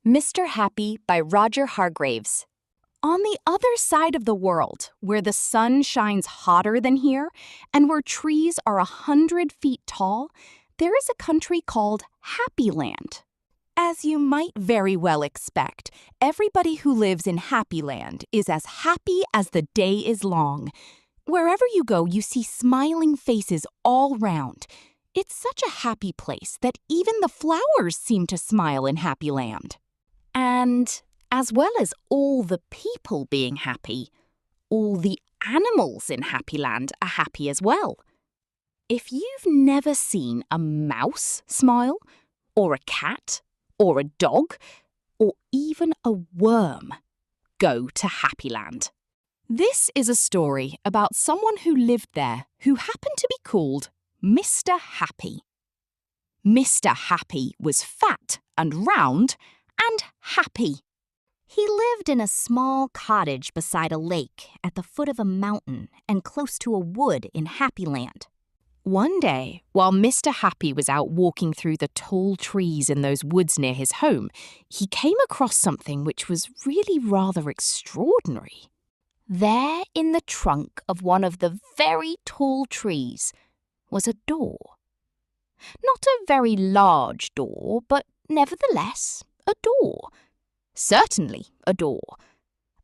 Mr. Happy by Roger Hargreaves. On the other side of the world, where the sun shines hotter than here, and where trees are 100 feet tall, there is a country called Happy Land. As you might very well expect, everybody who lives in Happy Land is as happy as the day is long. Wherever you go, you see smiling faces all round. It's such a happy place that even the flowers seem to smile in Happy Land. And as well as all the people being happy, all the animals in Happy Land are happy as well. If you've never seen a mouse smile, or a cat, or a dog, or even a worm, go to Happy Land. This is a story about someone who lived there who happened to be called Mr. Happy. Mr. Happy was fat and round and happy. He lived in a small cottage beside a lake at the foot of a mountain and close to a wood in Happy Land. One day, while Mr. Happy was out walking through the tall trees in those woods near his home, he came across something which was really rather extraordinary. There in the trunk of one of the very tall trees was a door. Not a very large door, but nevertheless a door. Certainly a door.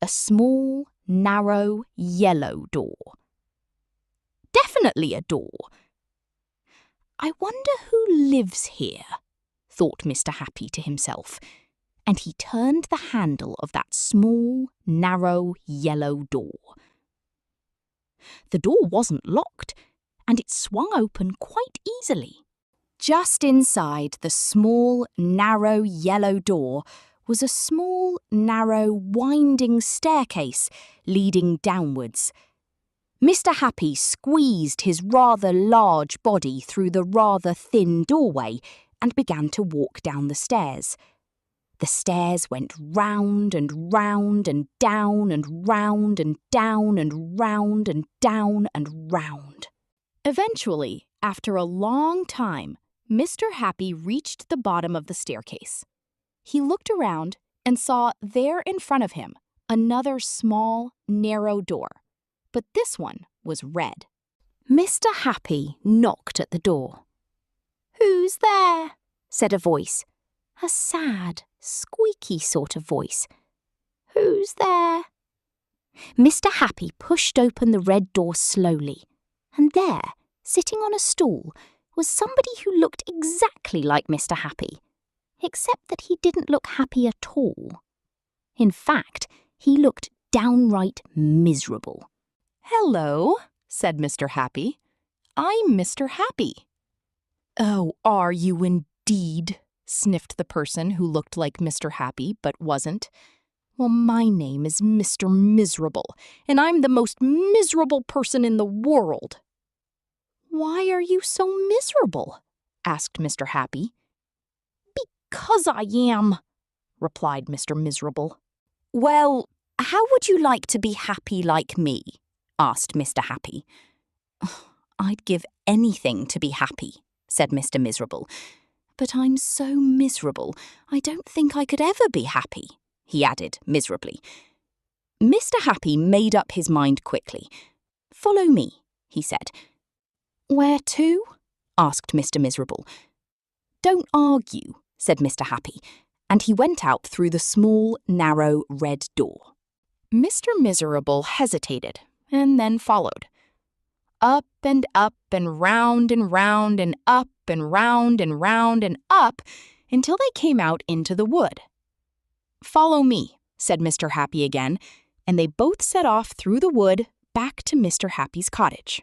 A small, narrow, yellow door. Definitely a door. I wonder who lives here, thought Mr. Happy to himself, and he turned the handle of that small, narrow, yellow door. The door wasn't locked, and it swung open quite easily. Just inside the small, narrow, yellow door was a small, narrow, winding staircase leading downwards. Mr. Happy squeezed his rather large body through the rather thin doorway and began to walk down the stairs. The stairs went round and round and down and round and down and round and down and round. Eventually, after a long time, Mr. Happy reached the bottom of the staircase. He looked around and saw there in front of him another small, narrow door, but this one was red. Mr. Happy knocked at the door. "Who's there?" said a voice, a sad, squeaky sort of voice. "Who's there?" Mr. Happy pushed open the red door slowly, and there, sitting on a stool, was somebody who looked exactly like Mr. Happy, except that he didn't look happy at all. In fact, he looked downright miserable. "Hello," said Mr. Happy. "I'm Mr. Happy." "Oh, are you indeed?" sniffed the person who looked like Mr. Happy but wasn't. "Well, my name is Mr. Miserable, and I'm the most miserable person in the world." "Why are you so miserable?" asked Mr. Happy. "Because I am," replied Mr. Miserable. "Well, how would you like to be happy like me?" asked Mr. Happy. "I'd give anything to be happy," said Mr. Miserable. "But I'm so miserable, I don't think I could ever be happy," he added miserably. Mr. Happy made up his mind quickly. "Follow me," he said. "Where to?" asked Mr. Miserable. "Don't argue," said Mr. Happy, and he went out through the small, narrow, red door. Mr. Miserable hesitated and then followed. Up and round and round and up and round and round and up until they came out into the wood. "Follow me," said Mr. Happy again, and they both set off through the wood back to Mr. Happy's cottage.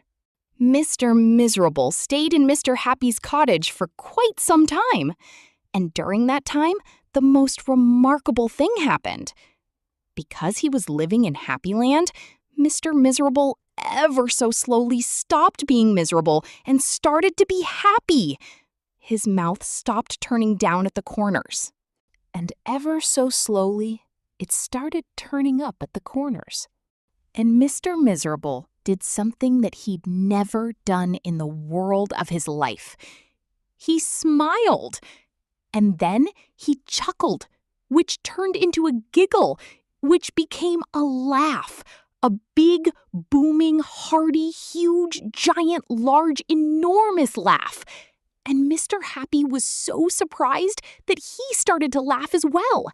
Mr. Miserable stayed in Mr. Happy's cottage for quite some time, and during that time, the most remarkable thing happened. Because he was living in Happy Land, Mr. Miserable ever so slowly stopped being miserable and started to be happy. His mouth stopped turning down at the corners, and ever so slowly, it started turning up at the corners. And Mr. Miserable did something that he'd never done in the world of his life. He smiled, and then he chuckled which turned into a giggle, which became a laugh. A big, booming, hearty, huge, giant, large, enormous laugh. And Mr. Happy was so surprised that he started to laugh as well.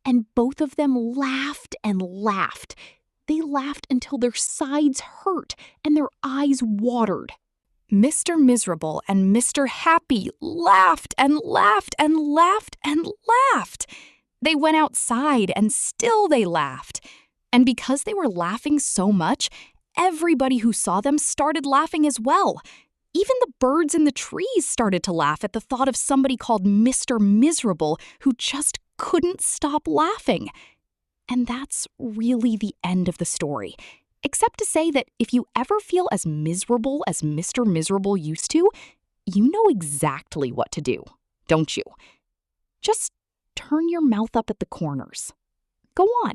And both of them laughed and laughed. They laughed until their sides hurt and their eyes watered. Mr. Miserable and Mr. Happy laughed and laughed and laughed and laughed. They went outside and still they laughed. And because they were laughing so much, everybody who saw them started laughing as well. Even the birds in the trees started to laugh at the thought of somebody called Mr. Miserable who just couldn't stop laughing. And that's really the end of the story. Except to say that if you ever feel as miserable as Mr. Miserable used to, you know exactly what to do, don't you? Just turn your mouth up at the corners. Go on.